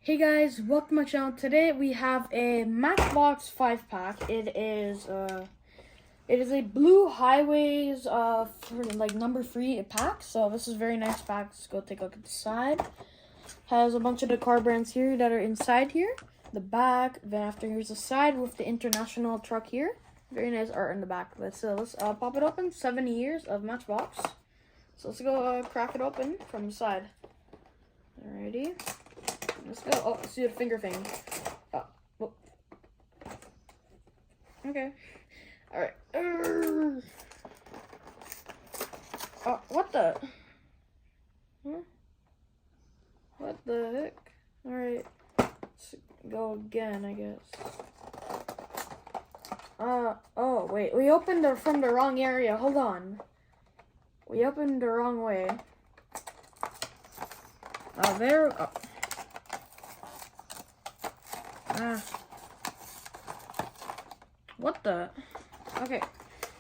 Hey guys, welcome to my channel. Today we have a Matchbox 5-pack. It is a Blue Highways for like number 3 pack. So this is a very nice pack. Let's go take a look at the side. Has a bunch of the car brands here that are inside here. The back, then after here's the side with the international truck here. Very nice art in the back. Let's pop it open. 70 years of Matchbox. So let's go crack it open from the side. Alrighty. Let's go. Oh, let's do the finger thing. Oh. Okay. Alright. Oh, what the? Huh? What the heck? Alright. Let's go again, I guess. Oh, wait. We opened it from the wrong area. Hold on. We opened the wrong way. There. Oh. What the? Okay.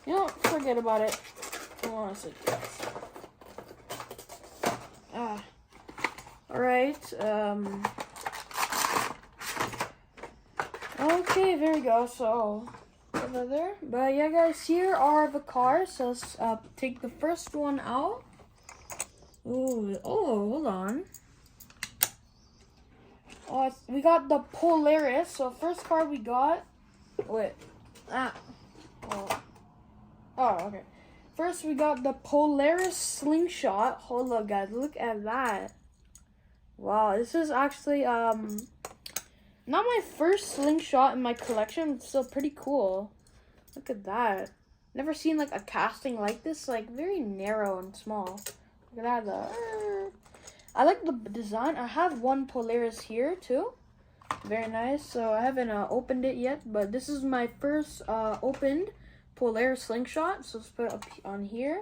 You know, forget about it. I want to say yes. Alright. Okay, there we go. So, over there. But yeah, guys, here are the cars. So let's take the first one out. Ooh, oh, hold on. Oh, we got the Polaris. So first car we got. Wait. Oh, okay. First we got the Polaris Slingshot. Hold up, guys. Look at that. Wow, this is actually not my first slingshot in my collection. It's still pretty cool. Look at that. Never seen like a casting like this. Like very narrow and small. Look at that though. I like the design. I have one Polaris here too. Very nice. So I haven't opened it yet, but this is my first opened Polaris Slingshot. So let's put it up on here.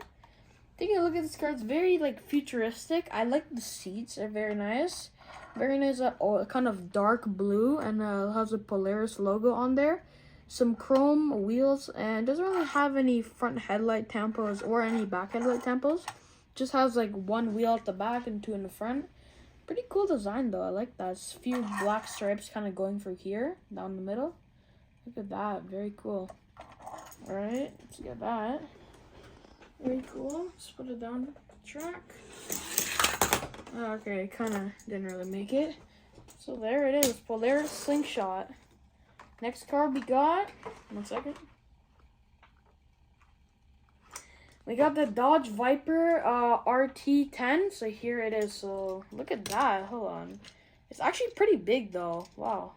Taking a look at this car, it's very like futuristic. I like the seats; they're very nice. Very nice, kind of dark blue, and has a Polaris logo on there. Some chrome wheels, and doesn't really have any front headlight tampos or any back headlight tampos. Just has like one wheel at the back and 2 in the front. Pretty cool design though. I like that. It's a few black stripes kind of going through here, down the middle. Look at that. Very cool. Alright, let's get that. Very cool. Let's put it down the track. Okay, kind of didn't really make it. So there it is. Polaris Slingshot. Next car we got. 1 second. We got the Dodge Viper RT10. So here it is. So look at that. Hold on. It's actually pretty big though. Wow.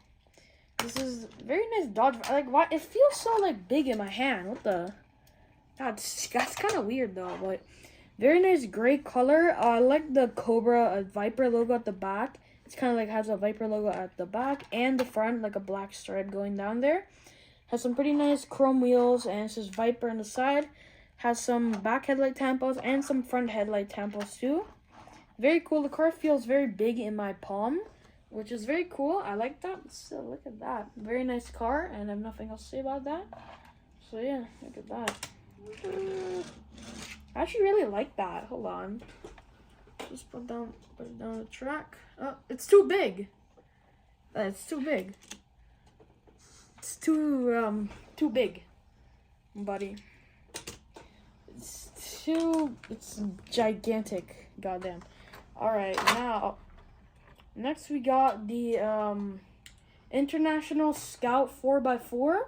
This is very nice Dodge. Like, why it feels so like big in my hand. What the? That's kind of weird though. But very nice gray color. I like the Cobra Viper logo at the back. It's kind of like has a Viper logo at the back and the front, like a black stripe going down there. Has some pretty nice chrome wheels, and it says Viper on the side. Has some back headlight tampos and some front headlight tampos too. Very cool. The car feels very big in my palm, which is very cool. I like that. So look at that. Very nice car, and I have nothing else to say about that. So yeah, look at that. I actually really like that. Hold on. Just put it down the track. Oh, it's too big. It's too big. It's too big, buddy. It's gigantic. Goddamn. Alright, now next we got the International Scout 4x4.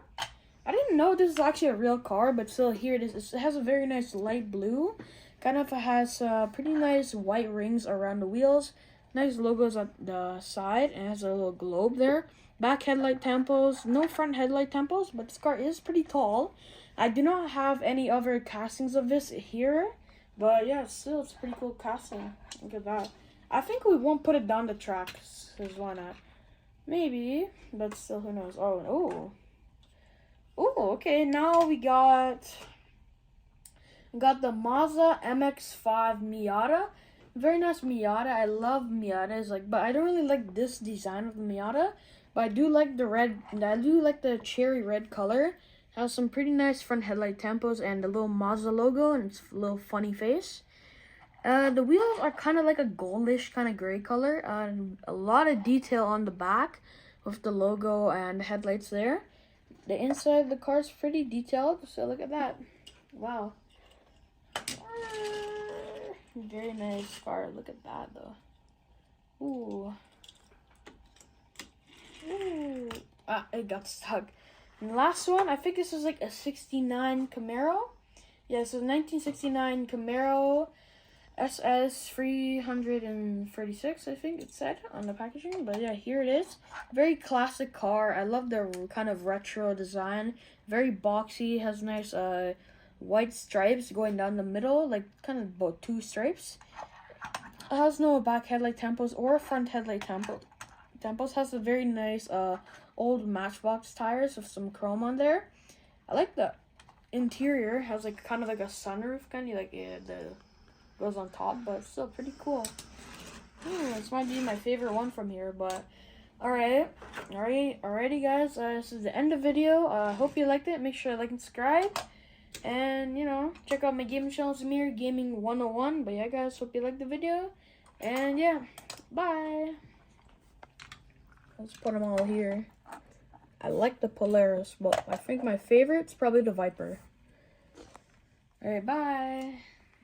I didn't know this is actually a real car, but still here it is. It has a very nice light blue. Kind of has pretty nice white rings around the wheels. Nice logos at the side, and it has a little globe there. Back headlight tampos. No front headlight tampos, but this car is pretty tall. I do not have any other castings of this here, but yeah, still it's a pretty cool casting. Look at that. I think we won't put it down the track, because why not? Maybe, but still, who knows? Oh, okay. Now we got the Mazda MX-5 Miata. Very nice Miata. I love Miatas, but I don't really like this design of the Miata. But I do like the red. I do like the cherry red color. Has some pretty nice front headlight tampos and the little Mazda logo and its little funny face. The wheels are kind of like a goldish kind of gray color, and a lot of detail on the back with the logo and the headlights there. The inside of the car is pretty detailed, so look at that. Wow. Very nice car. Look at that though. Ooh. Ooh. Ah, it got stuck. And the last one, I think this is like a 69 Camaro. Yeah, so 1969 Camaro SS 336, I think it said on the packaging. But yeah, here it is. Very classic car. I love the kind of retro design. Very boxy. Has nice white stripes going down the middle, like kind of about 2 stripes. It has no back headlight tampos or front headlight tampos. Has a very nice old Matchbox tires with some chrome on there. I like the interior. Has like kind of like a sunroof, kind of like the goes on top, but it's still pretty cool. This might be my favorite one from here, but alrighty guys, this is the end of the video. Hope you liked it. Make sure to like and subscribe, and you know, check out my gaming channel, Zamir Gaming 101. But yeah guys, hope you liked the video, and yeah, bye. Let's put them all here. I like the Polaris, but I think my favorite's probably the Viper. Alright, bye.